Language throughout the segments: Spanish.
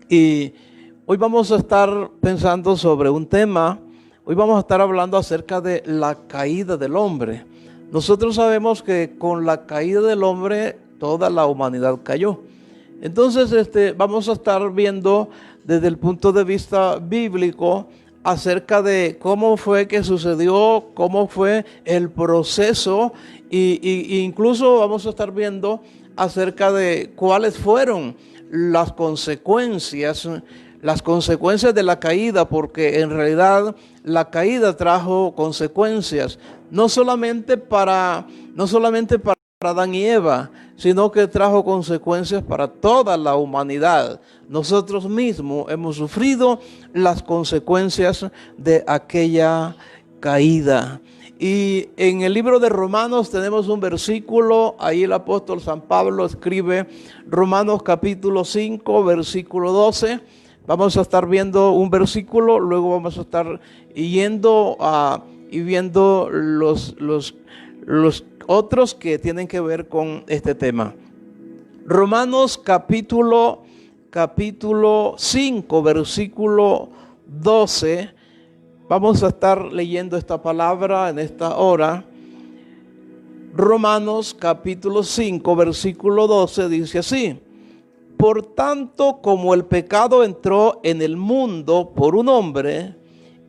Y hoy vamos a estar pensando sobre un tema. Hoy vamos a estar hablando acerca de la caída del hombre. Nosotros sabemos que con la caída del hombre toda la humanidad cayó. Entonces, vamos a estar viendo desde el punto de vista bíblico acerca de cómo fue que sucedió, cómo fue el proceso y incluso vamos a estar viendo acerca de cuáles fueron las consecuencias de la caída, porque en realidad la caída trajo consecuencias, no solamente para Adán y Eva, sino que trajo consecuencias para toda la humanidad. Nosotros mismos hemos sufrido las consecuencias de aquella caída. Y en el libro de Romanos tenemos un versículo, ahí el apóstol San Pablo escribe Romanos capítulo 5, versículo 12. Vamos a estar viendo un versículo, luego vamos a estar yendo y viendo los otros que tienen que ver con este tema. Romanos capítulo 5, versículo 12. Vamos a estar leyendo esta palabra en esta hora. Romanos capítulo 5, versículo 12 dice así: por tanto, como el pecado entró en el mundo por un hombre,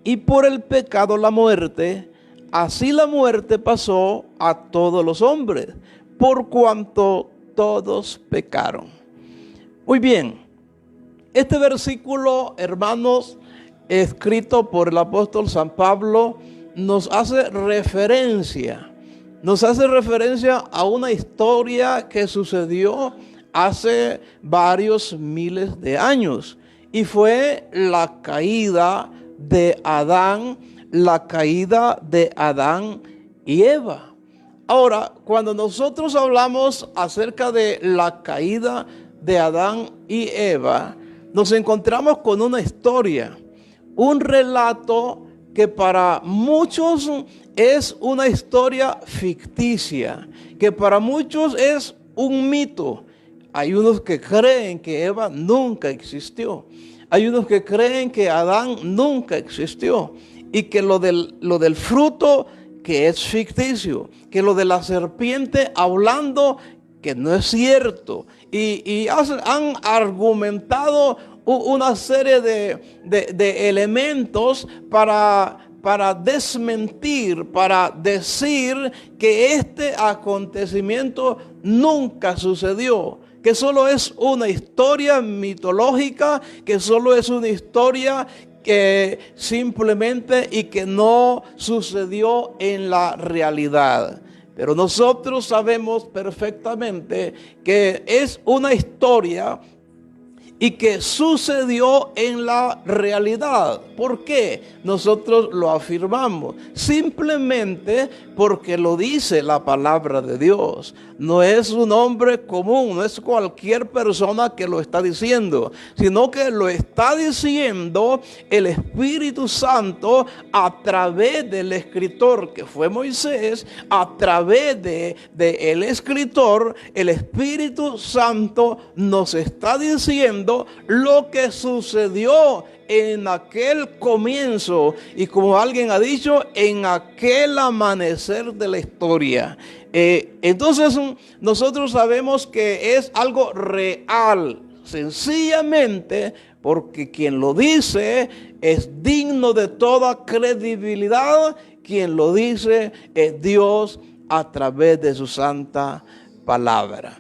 y por el pecado la muerte, así la muerte pasó a todos los hombres, por cuanto todos pecaron. Muy bien, este versículo, hermanos, escrito por el apóstol San Pablo, nos hace referencia a una historia que sucedió hace varios miles de años, y fue la caída de Adán y Eva. Ahora, cuando nosotros hablamos acerca de la caída de Adán y Eva, nos encontramos con una historia, un relato que para muchos es una historia ficticia, que para muchos es un mito. Hay unos que creen que Eva nunca existió. Hay unos que creen que Adán nunca existió. Y que lo del fruto que es ficticio. Que lo de la serpiente hablando que no es cierto. Y han argumentado una serie de elementos para desmentir, para decir que este acontecimiento nunca sucedió, que solo es una historia mitológica, que solo es una historia que simplemente y que no sucedió en la realidad. Pero nosotros sabemos perfectamente que es una historia y que sucedió en la realidad. ¿Por qué nosotros lo afirmamos? Simplemente porque lo dice la palabra de Dios. No es un hombre común, no es cualquier persona que lo está diciendo, sino que lo está diciendo el Espíritu Santo a través del escritor que fue Moisés. A través de el escritor, el Espíritu Santo nos está diciendo lo que sucedió en aquel comienzo y, como alguien ha dicho, en aquel amanecer de la historia. Entonces nosotros sabemos que es algo real, sencillamente porque quien lo dice es digno de toda credibilidad. Quien lo dice es Dios a través de su santa palabra.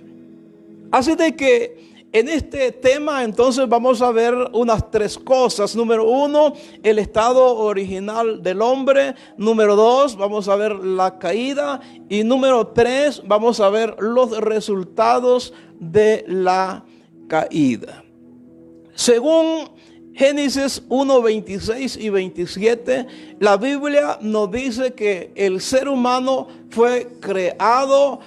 Así de que en este tema entonces vamos a ver unas tres cosas. Número uno, el estado original del hombre. Número dos, vamos a ver la caída. Y número tres, vamos a ver los resultados de la caída. Según Génesis 1, 26 y 27, la Biblia nos dice que el ser humano fue creado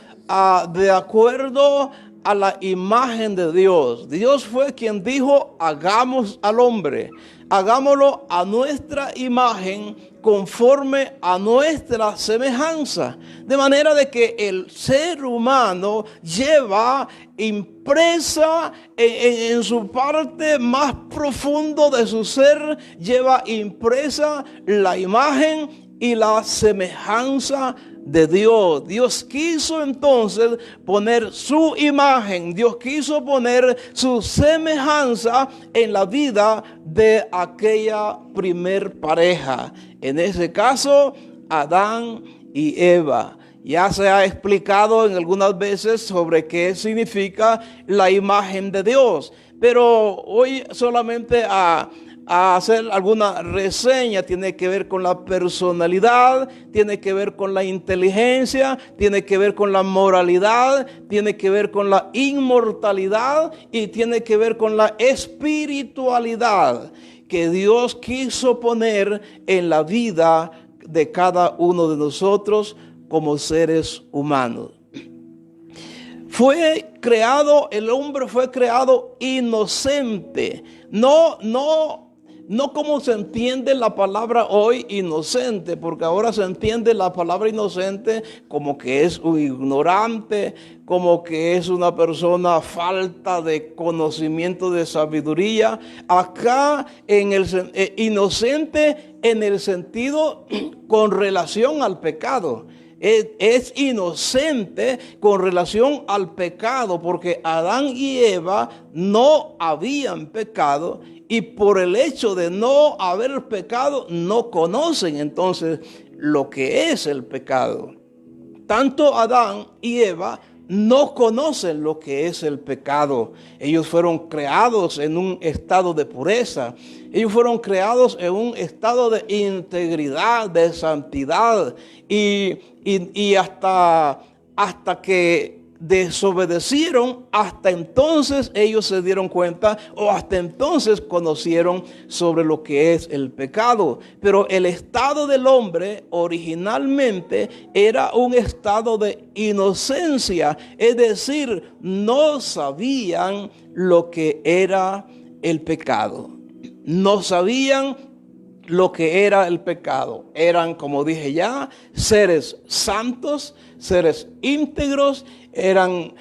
de acuerdo a la imagen de Dios. Dios fue quien dijo, hagamos al hombre, hagámoslo a nuestra imagen, conforme a nuestra semejanza. De manera de que el ser humano lleva impresa en su parte más profundo de su ser, lleva impresa la imagen y la semejanza de Dios. Dios quiso entonces poner su imagen, Dios quiso poner su semejanza en la vida de aquella primer pareja. En ese caso, Adán y Eva. Ya se ha explicado en algunas veces sobre qué significa la imagen de Dios, pero hoy solamente a hacer alguna reseña. Tiene que ver con la personalidad, tiene que ver con la inteligencia, tiene que ver con la moralidad, tiene que ver con la inmortalidad y tiene que ver con la espiritualidad que Dios quiso poner en la vida de cada uno de nosotros como seres humanos. El hombre fue creado inocente, no como se entiende la palabra hoy inocente, porque ahora se entiende la palabra inocente como que es un ignorante, como que es una persona falta de conocimiento, de sabiduría. Acá inocente en el sentido con relación al pecado. Es inocente con relación al pecado, porque Adán y Eva no habían pecado, y por el hecho de no haber pecado no conocen entonces lo que es el pecado. Tanto Adán y Eva no conocen lo que es el pecado. Ellos fueron creados en un estado de pureza. Ellos fueron creados en un estado de integridad, de santidad. Y hasta que desobedecieron, hasta entonces ellos se dieron cuenta, o hasta entonces conocieron sobre lo que es el pecado. Pero el estado del hombre originalmente era un estado de inocencia, es decir, no sabían lo que era el pecado. No sabían lo que era el pecado. Eran, como dije ya, seres santos, seres íntegros, eran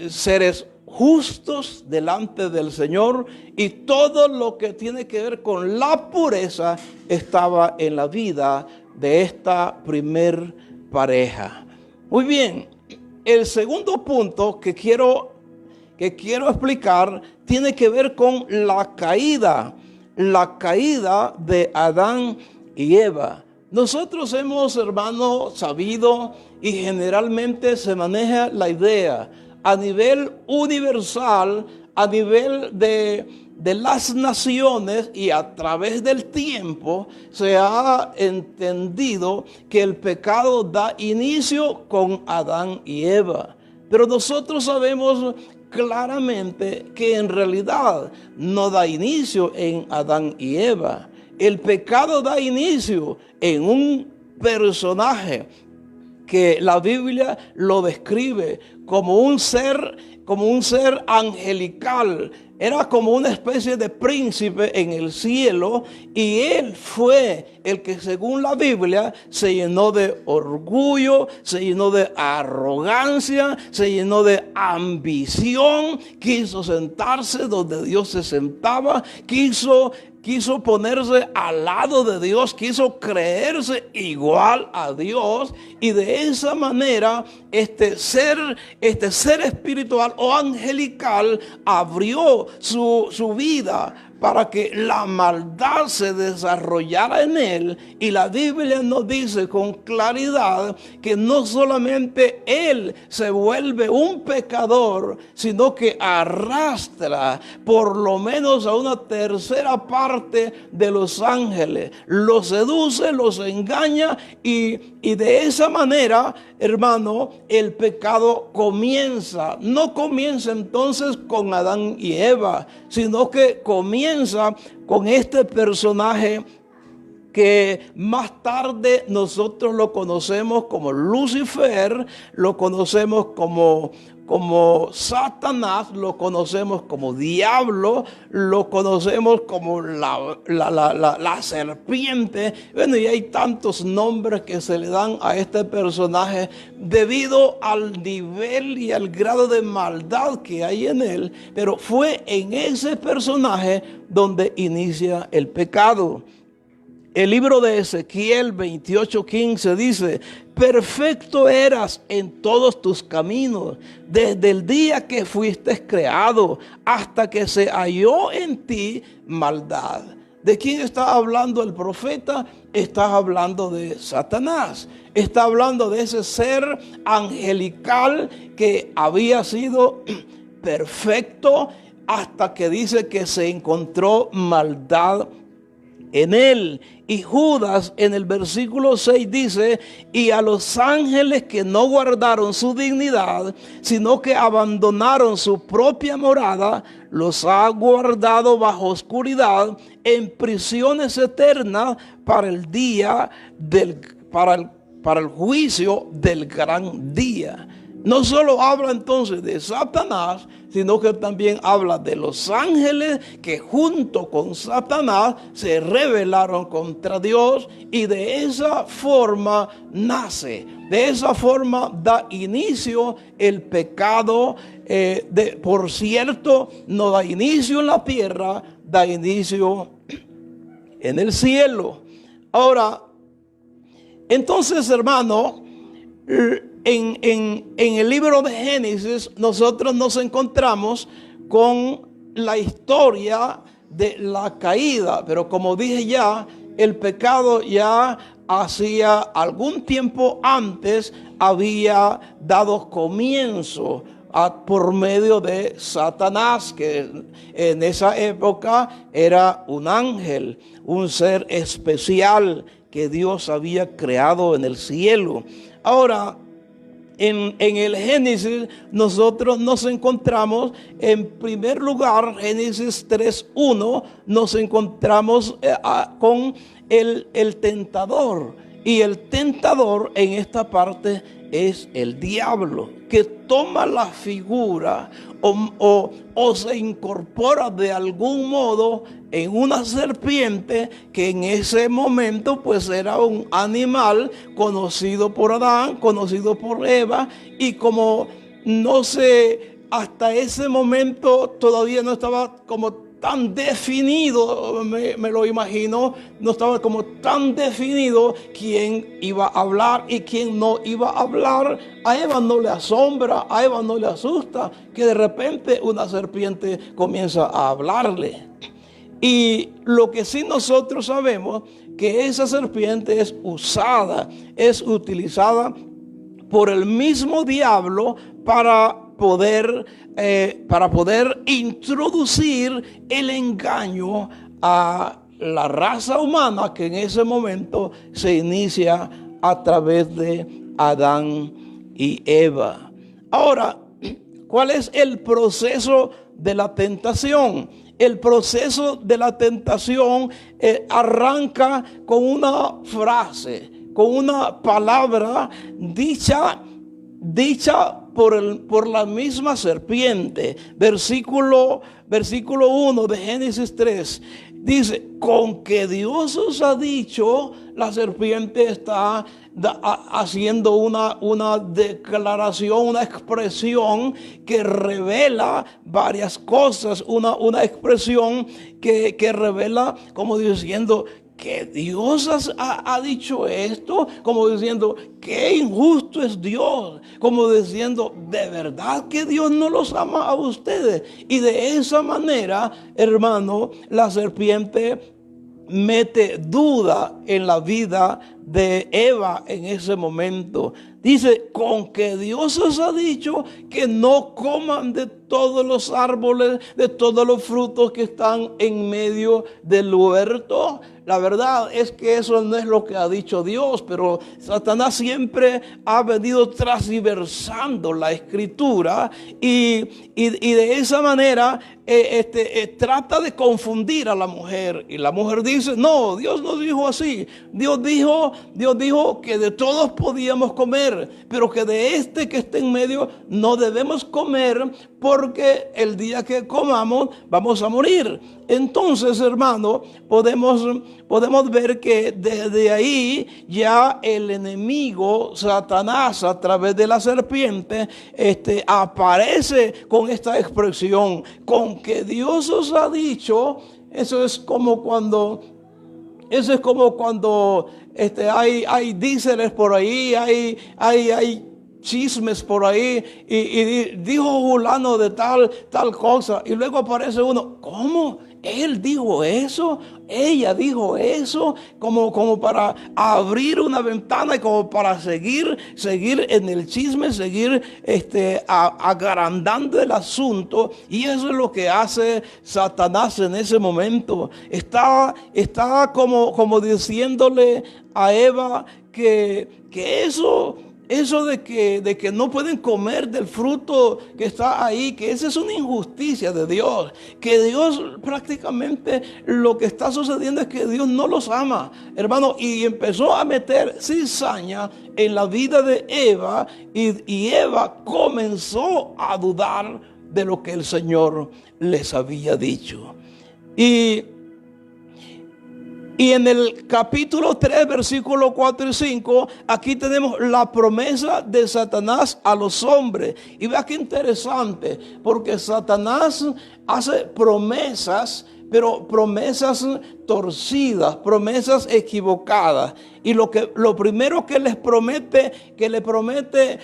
seres justos delante del Señor, y todo lo que tiene que ver con la pureza estaba en la vida de esta primer pareja. Muy bien, el segundo punto que quiero explicar tiene que ver con la caída de Adán y Eva. Nosotros hemos, hermano, sabido, y generalmente se maneja la idea a nivel universal, a nivel de las naciones, y a través del tiempo se ha entendido que el pecado da inicio con Adán y Eva. Pero nosotros sabemos claramente que en realidad no da inicio en Adán y Eva. El pecado da inicio en un personaje que la Biblia lo describe como un ser angelical. Era como una especie de príncipe en el cielo, y él fue el que, según la Biblia, se llenó de orgullo, se llenó de arrogancia, se llenó de ambición, quiso sentarse donde Dios se sentaba, quiso ponerse al lado de Dios, quiso creerse igual a Dios, y de esa manera este ser espiritual o angelical abrió su vida para que la maldad se desarrollara en él. Y la Biblia nos dice con claridad que no solamente él se vuelve un pecador, sino que arrastra por lo menos a una tercera parte de los ángeles. Los seduce, los engaña, y de esa manera, hermano, el pecado comienza. No comienza entonces con Adán y Eva, sino que comienza con este personaje que más tarde nosotros lo conocemos como Lucifer, lo conocemos como como Satanás, lo conocemos como diablo, lo conocemos como la serpiente. Bueno, y hay tantos nombres que se le dan a este personaje debido al nivel y al grado de maldad que hay en él. Pero fue en ese personaje donde inicia el pecado. El libro de Ezequiel 28:15 dice: perfecto eras en todos tus caminos, desde el día que fuiste creado, hasta que se halló en ti maldad. ¿De quién está hablando el profeta? Está hablando de Satanás. Está hablando de ese ser angelical que había sido perfecto hasta que dice que se encontró maldad en él. Y Judas en el versículo 6 dice: y a los ángeles que no guardaron su dignidad, sino que abandonaron su propia morada, los ha guardado bajo oscuridad en prisiones eternas para el día para el juicio del gran día. No solo habla entonces de Satanás, sino que también habla de los ángeles que junto con Satanás se rebelaron contra Dios, y de esa forma nace, de esa forma da inicio el pecado. Por cierto, no da inicio en la tierra, da inicio en el cielo. Ahora, entonces, hermano, en el libro de Génesis nosotros nos encontramos con la historia de la caída, pero como dije ya, el pecado ya hacía algún tiempo antes había dado comienzo por medio de Satanás, que en esa época era un ángel, un ser especial que Dios había creado en el cielo. Ahora, en el Génesis nosotros nos encontramos, en primer lugar, Génesis 3:1, nos encontramos con el tentador. Y el tentador en esta parte es el diablo, que toma la figura o se incorpora de algún modo en una serpiente, que en ese momento pues era un animal conocido por Adán, conocido por Eva, y como no sé, hasta ese momento todavía no estaba como tan definido, me lo imagino, no estaba como tan definido quién iba a hablar y quién no iba a hablar. A Eva no le asombra, a Eva no le asusta que de repente una serpiente comienza a hablarle. Y lo que sí nosotros sabemos, que esa serpiente es utilizada por el mismo diablo para poder introducir el engaño a la raza humana, que en ese momento se inicia a través de Adán y Eva. Ahora, ¿cuál es el proceso de la tentación? El proceso de la tentación arranca con una frase, con una palabra dicha por la misma serpiente. Versículo 1 de Génesis 3 dice: con que Dios os ha dicho. La serpiente está haciendo una declaración, una expresión que revela varias cosas, una expresión que revela, como diciendo que Dios ha dicho esto, como diciendo qué injusto es Dios, como diciendo de verdad que Dios no los ama a ustedes. Y de esa manera, hermano, la serpiente mete duda en la vida de Eva en ese momento. Dice: con que Dios os ha dicho que no coman de todos los árboles, de todos los frutos que están en medio del huerto. La verdad es que eso no es lo que ha dicho Dios, pero Satanás siempre ha venido transversando la escritura y de esa manera trata de confundir a la mujer. Y la mujer dice: no, Dios no dijo así. Dios dijo Dios dijo que de todos podíamos comer, pero que de este que está en medio no debemos comer, porque el día que comamos vamos a morir. Entonces, hermano, podemos ver que desde ahí ya el enemigo, Satanás, a través de la serpiente, aparece con esta expresión: con que Dios os ha dicho. Eso es como cuando hay díceres por ahí, hay chismes por ahí, y dijo fulano de tal cosa, y luego aparece uno: ¿cómo? Él dijo eso, ella dijo eso, como para abrir una ventana y como para seguir en el chisme, seguir agrandando el asunto. Y eso es lo que hace Satanás en ese momento. Está como diciéndole a Eva que eso de que no pueden comer del fruto que está ahí, que esa es una injusticia de Dios, que Dios prácticamente lo que está sucediendo es que Dios no los ama, hermano, y empezó a meter cizaña en la vida de Eva, y Eva comenzó a dudar de lo que el Señor les había dicho. Y en el capítulo 3, versículos 4 y 5, aquí tenemos la promesa de Satanás a los hombres. Y vea qué interesante, porque Satanás hace promesas, pero promesas torcidas, promesas equivocadas. Y lo primero que le promete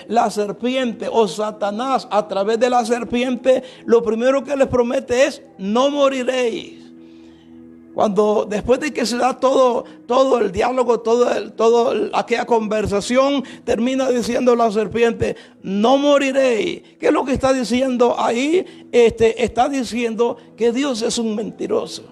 la serpiente, o Satanás a través de la serpiente, lo primero que les promete es: no moriréis. Cuando después de que se da todo el diálogo, toda aquella conversación, termina diciendo la serpiente: no moriréis. ¿Qué es lo que está diciendo ahí? Está diciendo que Dios es un mentiroso.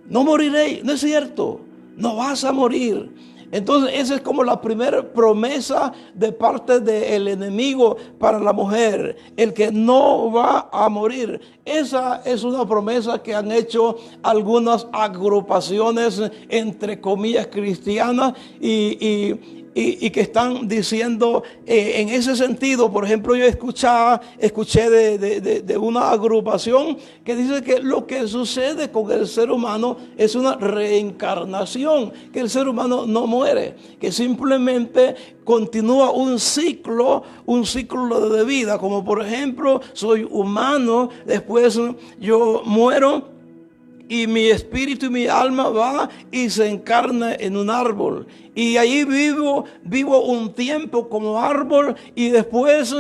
No moriréis, no es cierto, no vas a morir. Entonces esa es como la primera promesa de parte del enemigo para la mujer, el que no va a morir. Esa es una promesa que han hecho algunas agrupaciones, entre comillas, cristianas, y que están diciendo en ese sentido. Por ejemplo, yo escuché de una agrupación que dice que lo que sucede con el ser humano es una reencarnación, que el ser humano no muere, que simplemente continúa un ciclo de vida. Como por ejemplo, soy humano, después yo muero, y mi espíritu y mi alma va y se encarna en un árbol. Y ahí vivo un tiempo como árbol, y después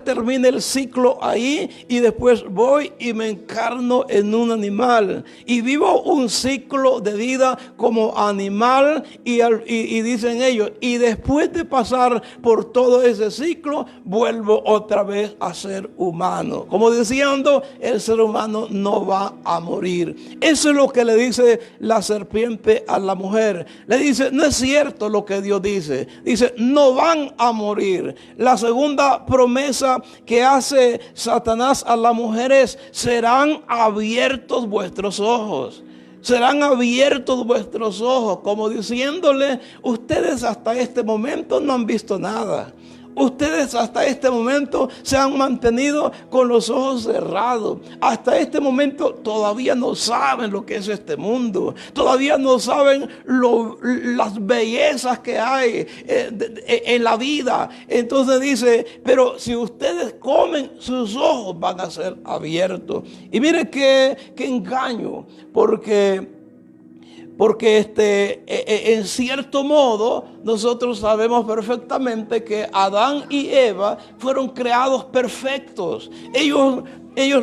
termina el ciclo ahí, y después voy y me encarno en un animal. Y vivo un ciclo de vida como animal, y dicen ellos, y después de pasar por todo ese ciclo, vuelvo otra vez a ser humano. Como diciendo, el ser humano no va a morir. Eso es lo que le dice la serpiente a la mujer. Le dice: no es cierto lo que Dios dice. Dice: no van a morir. La segunda promesa que hace Satanás a la mujer es: serán abiertos vuestros ojos. Serán abiertos vuestros ojos, como diciéndole: ustedes hasta este momento no han visto nada. Ustedes hasta este momento se han mantenido con los ojos cerrados. Hasta este momento todavía no saben lo que es este mundo. Todavía no saben las bellezas que hay en la vida. Entonces dice: pero si ustedes comen, sus ojos van a ser abiertos. Y mire qué engaño, porque en cierto modo nosotros sabemos perfectamente que Adán y Eva fueron creados perfectos. Ellos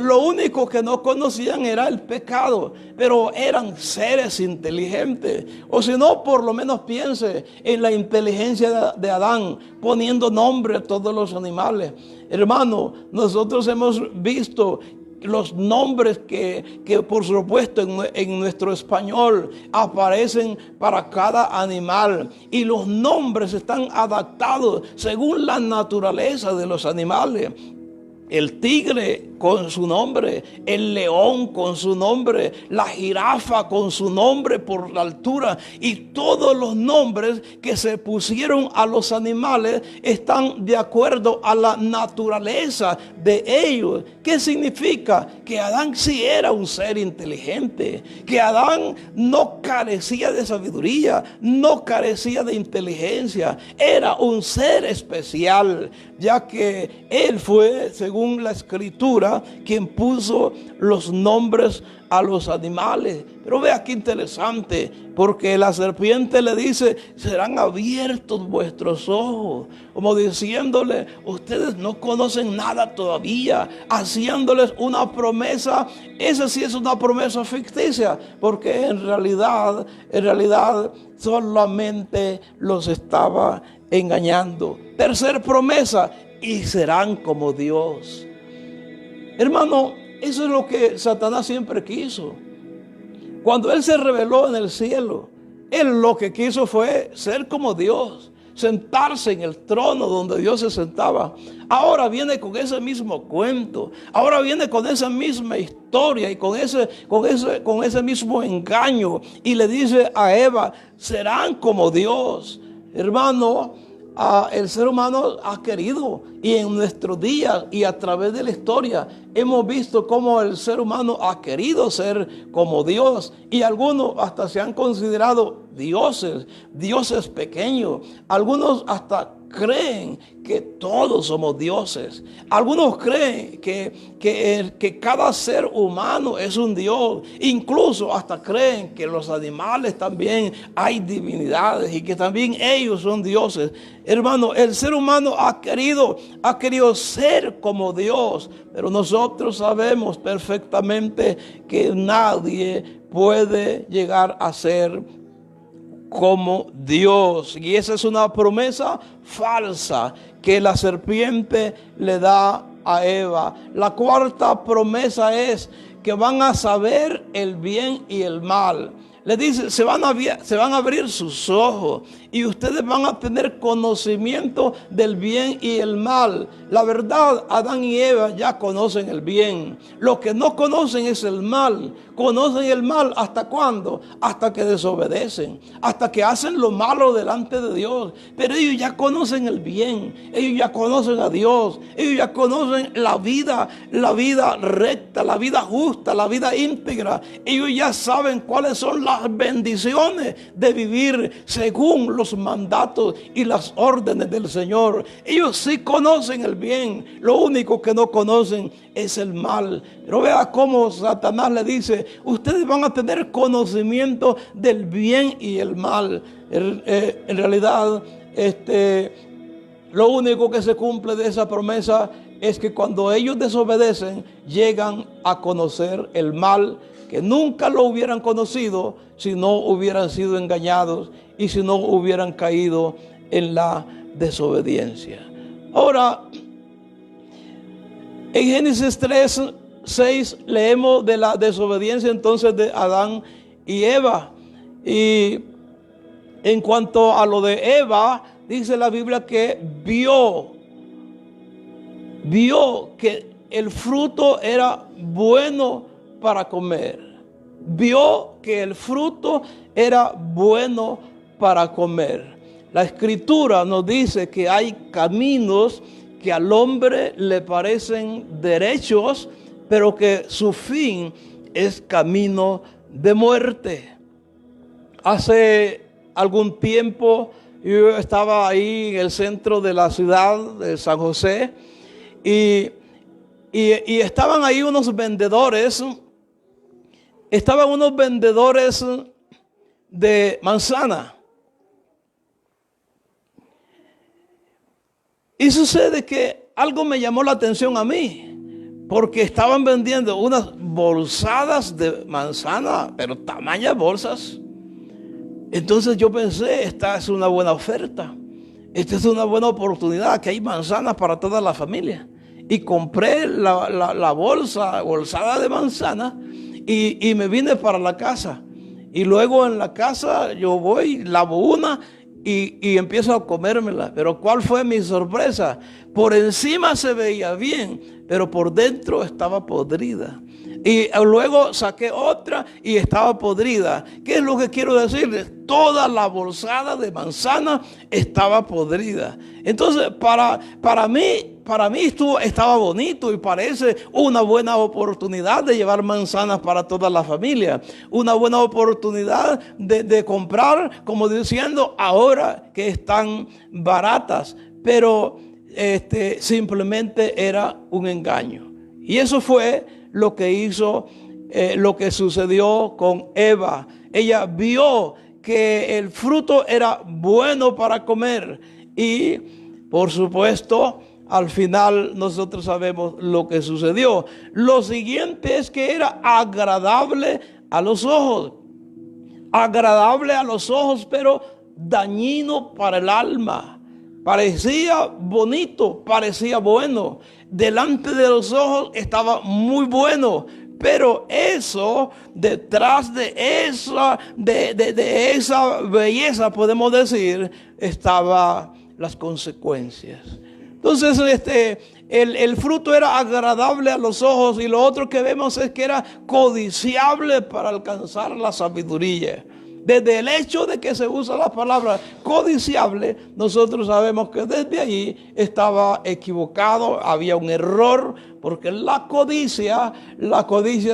lo único que no conocían era el pecado, pero eran seres inteligentes. O si no, por lo menos piense en la inteligencia de Adán, poniendo nombre a todos los animales. Hermano, nosotros hemos visto los nombres que por supuesto en nuestro español aparecen para cada animal, y los nombres están adaptados según la naturaleza de los animales. el tigre con su nombre, el león con su nombre, la jirafa con su nombre por la altura, y todos los nombres que se pusieron a los animales están de acuerdo a la naturaleza de ellos. ¿Qué significa? Que Adán sí era un ser inteligente, que Adán no carecía de sabiduría, no carecía de inteligencia, era un ser especial, ya que él fue, según la escritura, quien puso los nombres a los animales. Pero vea qué interesante, porque la serpiente le dice: serán abiertos vuestros ojos, como diciéndole: ustedes no conocen nada todavía, haciéndoles una promesa. Esa sí es una promesa ficticia, porque en realidad solamente los estaba engañando. Tercer promesa: y serán como Dios. Hermano, eso es lo que Satanás siempre quiso. Cuando él se reveló en el cielo, él lo que quiso fue ser como Dios, sentarse en el trono donde Dios se sentaba. Ahora viene con ese mismo cuento, ahora viene con esa misma historia y con ese mismo engaño, y le dice a Eva: serán como Dios. Hermano, el ser humano ha querido, y en nuestros días y a través de la historia hemos visto cómo el ser humano ha querido ser como Dios, y algunos hasta se han considerado dioses pequeños. Algunos hasta creen que todos somos dioses. Algunos creen que cada ser humano es un dios. Incluso hasta creen que los animales también hay divinidades y que también ellos son dioses. Hermano, el ser humano ha querido ser como Dios, pero nosotros sabemos perfectamente que nadie puede llegar a ser como Dios. Y esa es una promesa falsa que la serpiente le da a Eva. La cuarta promesa es que van a saber el bien y el mal. Le dice: se van a abrir sus ojos y ustedes van a tener conocimiento del bien y el mal. La verdad, Adán y Eva ya conocen el bien. Lo que no conocen es el mal. Conocen el mal ¿hasta cuándo? Hasta que desobedecen, hasta que hacen lo malo delante de Dios. Pero ellos ya conocen el bien, ellos ya conocen a Dios, ellos ya conocen la vida recta, la vida justa, la vida íntegra. Ellos ya saben cuáles son las bendiciones de vivir según los mandatos y las órdenes del Señor. Ellos sí conocen el bien, lo único que no conocen es el mal. Pero vea cómo Satanás le dice: ustedes van a tener conocimiento del bien y el mal. En realidad, lo único que se cumple de esa promesa es que cuando ellos desobedecen, llegan a conocer el mal, que nunca lo hubieran conocido si no hubieran sido engañados y si no hubieran caído en la desobediencia. Ahora, en Génesis 3:6 leemos de la desobediencia entonces de Adán y Eva. Y en cuanto a lo de Eva, dice la Biblia que vio que el fruto era bueno para comer. Vio que el fruto era bueno para comer. La escritura nos dice que hay caminos que al hombre le parecen derechos, pero que su fin es camino de muerte. Hace algún tiempo yo estaba ahí en el centro de la ciudad de San José y estaban ahí unos vendedores. Estaban unos vendedores de manzana. Y sucede que algo me llamó la atención a mí, porque estaban vendiendo unas bolsadas de manzana, pero tamañas bolsas. Entonces yo pensé: esta es una buena oferta, esta es una buena oportunidad, que hay manzanas para toda la familia. Y compré la bolsada de manzana y me vine para la casa. Y luego en la casa yo voy, lavo una y empiezo a comérmela. Pero ¿cuál fue mi sorpresa? Por encima se veía bien, pero por dentro estaba podrida. Y luego saqué otra y estaba podrida. ¿Qué es lo que quiero decirles? Toda la bolsada de manzana estaba podrida. Entonces, para mí estaba bonito y parece una buena oportunidad de llevar manzanas para toda la familia. Una buena oportunidad de comprar, como diciendo, ahora que están baratas. Pero simplemente era un engaño. Y eso fue lo que hizo, lo que sucedió con Eva. Ella vio que el fruto era bueno para comer y, por supuesto, al final nosotros sabemos lo que sucedió. Lo siguiente es que era agradable a los ojos. Agradable a los ojos, pero dañino para el alma. Parecía bonito, parecía bueno. Delante de los ojos estaba muy bueno. Pero eso, detrás de esa belleza, podemos decir, estaban las consecuencias. Entonces, el fruto era agradable a los ojos y lo otro que vemos es que era codiciable para alcanzar la sabiduría. Desde el hecho de que se usa la palabra codiciable, nosotros sabemos que desde allí estaba equivocado, había un error, porque la codicia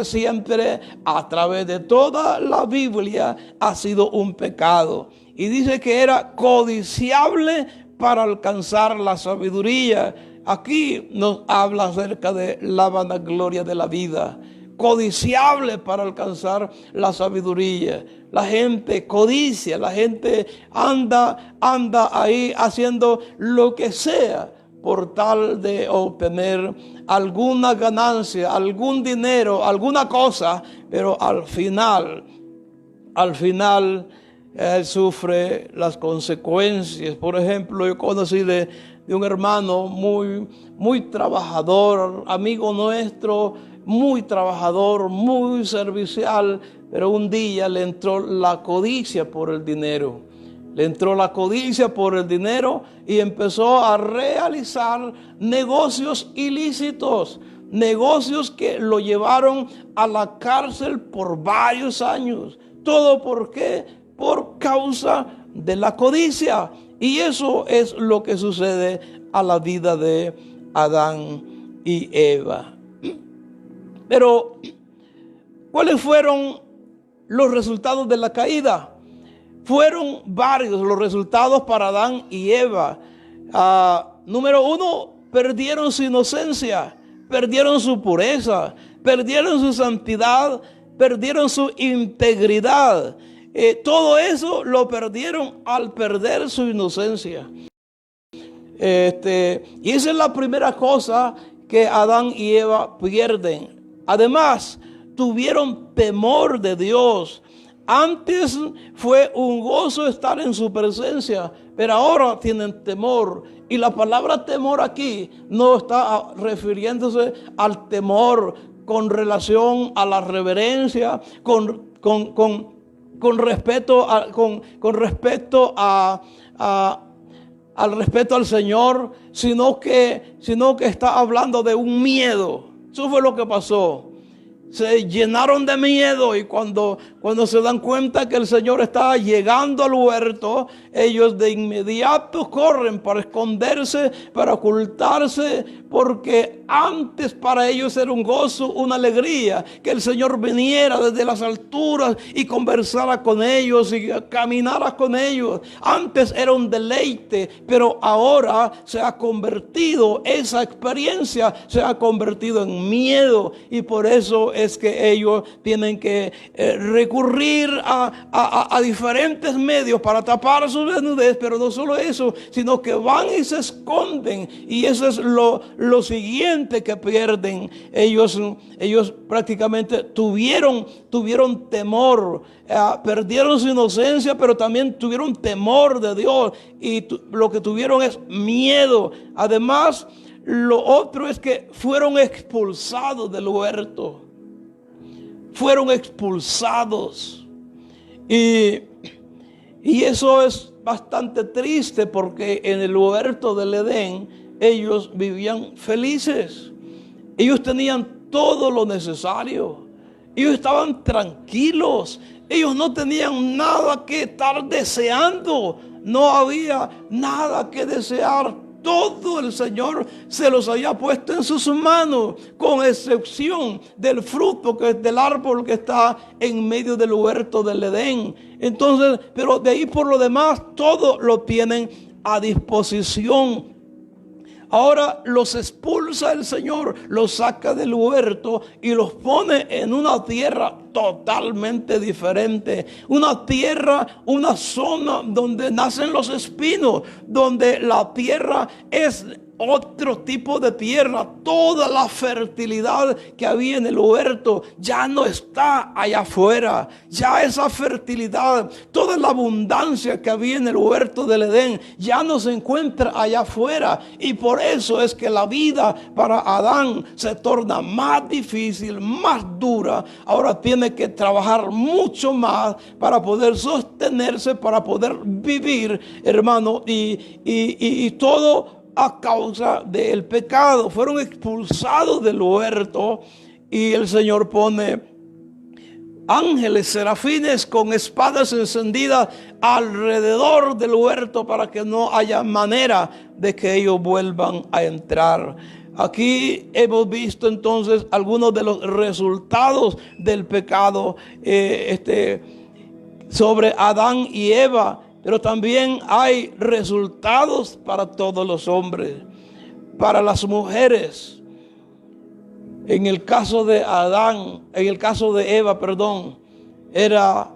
siempre a través de toda la Biblia ha sido un pecado. Y dice que era codiciable para alcanzar la sabiduría. Aquí nos habla acerca de la vanagloria de la vida. Codiciable para alcanzar la sabiduría. La gente codicia, la gente anda ahí haciendo lo que sea por tal de obtener alguna ganancia, algún dinero, alguna cosa, pero al final él sufre las consecuencias. Por ejemplo, yo conocí de un hermano muy trabajador, amigo nuestro, muy trabajador, muy servicial, pero un día le entró la codicia por el dinero. Le entró la codicia por el dinero y empezó a realizar negocios ilícitos, negocios que lo llevaron a la cárcel por varios años. ¿Todo por qué? Por causa de la codicia. Y eso es lo que sucede a la vida de Adán y Eva. Pero, ¿cuáles fueron los resultados de la caída? Fueron varios los resultados para Adán y Eva. Número uno, perdieron su inocencia, perdieron su pureza, perdieron su santidad, perdieron su integridad. Todo eso lo perdieron al perder su inocencia. Y esa es la primera cosa que Adán y Eva pierden. Además, tuvieron temor de Dios. Antes fue un gozo estar en su presencia, pero ahora tienen temor. Y la palabra temor aquí no está refiriéndose al temor con relación a la reverencia, con respeto al respeto al Señor, sino que está hablando de un miedo. Eso fue lo que pasó. Se llenaron de miedo y cuando se dan cuenta que el Señor está llegando al huerto, ellos de inmediato corren para esconderse, para ocultarse, porque antes para ellos era un gozo, una alegría, que el Señor viniera desde las alturas y conversara con ellos y caminara con ellos. Antes era un deleite, pero ahora se ha convertido, esa experiencia se ha convertido en miedo, y por eso es que ellos tienen que recurrir a diferentes medios para tapar su desnudez. Pero no solo eso, sino que van y se esconden, y eso es lo siguiente que pierden. Ellos prácticamente tuvieron temor, perdieron su inocencia, pero también tuvieron temor de Dios, y lo que tuvieron es miedo. Además, lo otro es que fueron expulsados del huerto. Fueron expulsados. Y eso es bastante triste porque en el huerto del Edén ellos vivían felices. Ellos tenían todo lo necesario. Ellos estaban tranquilos. Ellos no tenían nada que estar deseando. No había nada que desear. Todo el Señor se los había puesto en sus manos, con excepción del fruto que es del árbol que está en medio del huerto del Edén. Entonces, pero de ahí por lo demás, todo lo tienen a disposición. Ahora los expulsa el Señor, los saca del huerto y los pone en una tierra totalmente diferente. Una tierra, una zona donde nacen los espinos, donde la tierra es otro tipo de tierra. Toda la fertilidad que había en el huerto ya no está allá afuera. Ya esa fertilidad, toda la abundancia que había en el huerto del Edén ya no se encuentra allá afuera. Y por eso es que la vida para Adán se torna más difícil, más dura. Ahora tiene que trabajar mucho más para poder sostenerse, para poder vivir, hermano, y todo a causa del pecado. Fueron expulsados del huerto y el Señor pone ángeles, serafines con espadas encendidas alrededor del huerto para que no haya manera de que ellos vuelvan a entrar. Aquí hemos visto entonces algunos de los resultados del pecado sobre Adán y Eva. Pero también hay resultados para todos los hombres, para las mujeres. En el caso de Eva,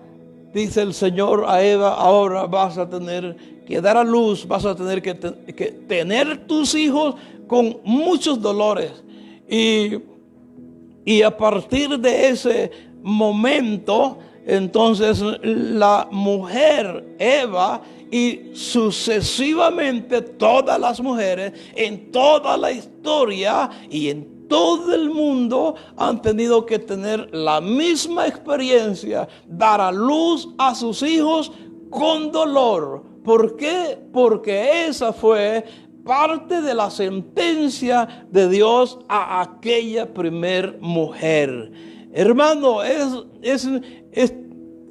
dice el Señor a Eva, ahora vas a tener que dar a luz, vas a tener que tener tus hijos con muchos dolores. Y a partir de ese momento, entonces la mujer Eva y sucesivamente todas las mujeres en toda la historia y en todo el mundo han tenido que tener la misma experiencia, dar a luz a sus hijos con dolor. ¿Por qué? Porque esa fue parte de la sentencia de Dios a aquella primer mujer. Hermano,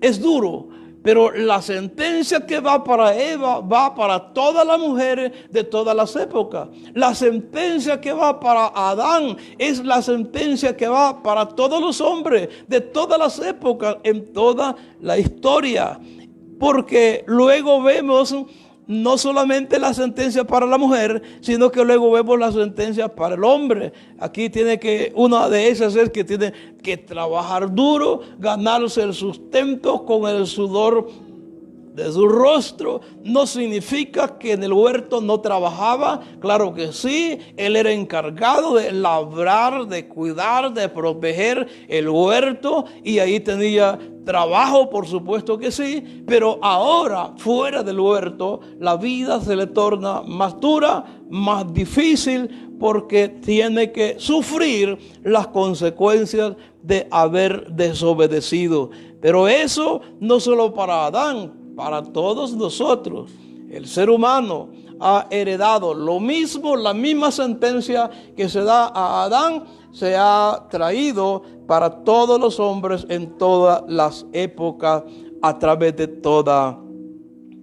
es duro, pero la sentencia que va para Eva va para todas las mujeres de todas las épocas. La sentencia que va para Adán es la sentencia que va para todos los hombres de todas las épocas en toda la historia. Porque luego vemos no solamente la sentencia para la mujer, sino que luego vemos la sentencia para el hombre. Aquí una de esas es que tiene que trabajar duro, ganarse el sustento con el sudor de su rostro. No significa que en el huerto no trabajaba, claro que sí, él era encargado de labrar, de cuidar, de proteger el huerto y ahí tenía trabajo, por supuesto que sí, pero ahora fuera del huerto la vida se le torna más dura, más difícil, porque tiene que sufrir las consecuencias de haber desobedecido. Pero eso no solo para Adán, para todos nosotros. El ser humano ha heredado lo mismo, la misma sentencia que se da a Adán, se ha traído para todos los hombres en todas las épocas, a través de toda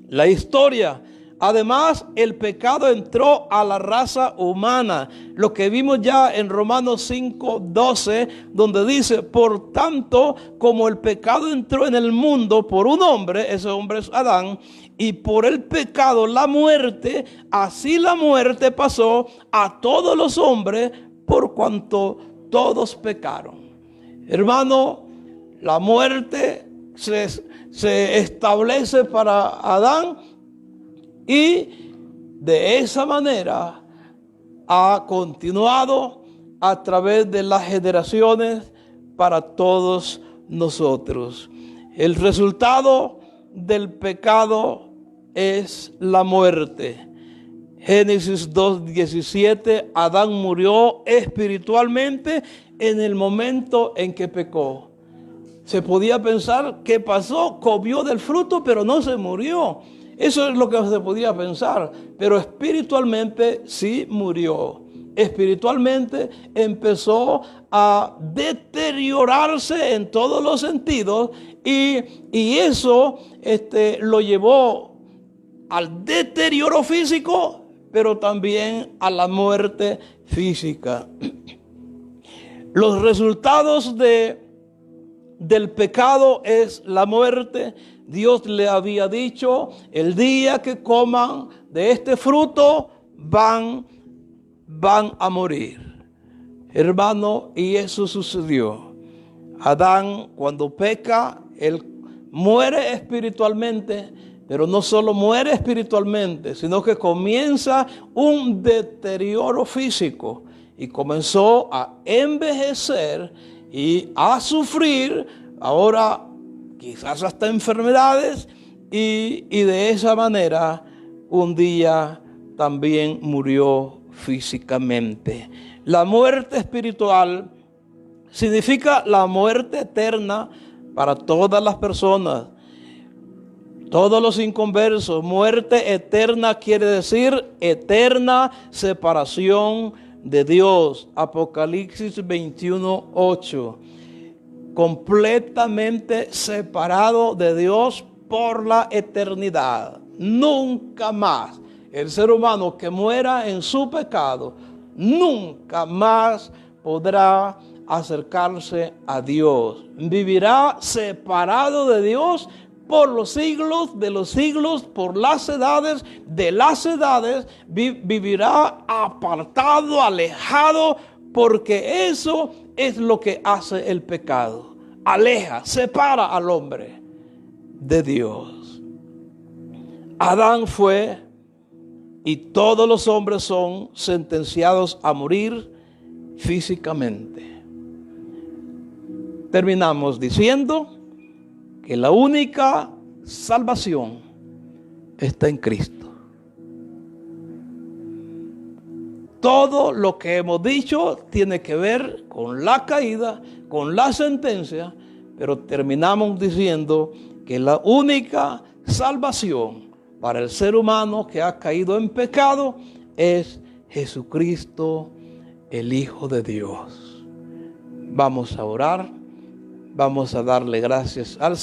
la historia. Además, el pecado entró a la raza humana. Lo que vimos ya en Romanos 5:12, donde dice, por tanto, como el pecado entró en el mundo por un hombre, ese hombre es Adán, y por el pecado la muerte, así la muerte pasó a todos los hombres por cuanto todos pecaron. Hermano, la muerte se establece para Adán y de esa manera ha continuado a través de las generaciones para todos nosotros. El resultado del pecado es la muerte. Génesis 2:17, Adán murió espiritualmente en el momento en que pecó. Se podía pensar, ¿qué pasó? Comió del fruto, pero no se murió. Eso es lo que se podía pensar, pero espiritualmente sí murió. Espiritualmente empezó a deteriorarse en todos los sentidos y eso lo llevó al deterioro físico, pero también a la muerte física. Los resultados del pecado es la muerte. Dios le había dicho, el día que coman de este fruto van a morir. Hermano, y eso sucedió. Adán, cuando peca, él muere espiritualmente, pero no solo muere espiritualmente, sino que comienza un deterioro físico y comenzó a envejecer y a sufrir, ahora quizás hasta enfermedades, y de esa manera un día también murió físicamente. La muerte espiritual significa la muerte eterna para todas las personas, todos los inconversos. Muerte eterna quiere decir eterna separación de Dios. Apocalipsis 21:8. Completamente separado de Dios por la eternidad. Nunca más. El ser humano que muera en su pecado nunca más podrá acercarse a Dios. Vivirá separado de Dios por los siglos de los siglos, por las edades de las edades. Vivirá apartado, alejado, porque eso es lo que hace el pecado. Aleja, separa al hombre de Dios. Adán fue, y todos los hombres son sentenciados a morir físicamente. Terminamos diciendo que la única salvación está en Cristo. Todo lo que hemos dicho tiene que ver con la caída, con la sentencia, pero terminamos diciendo que la única salvación para el ser humano que ha caído en pecado es Jesucristo, el Hijo de Dios. Vamos a orar, vamos a darle gracias al Señor.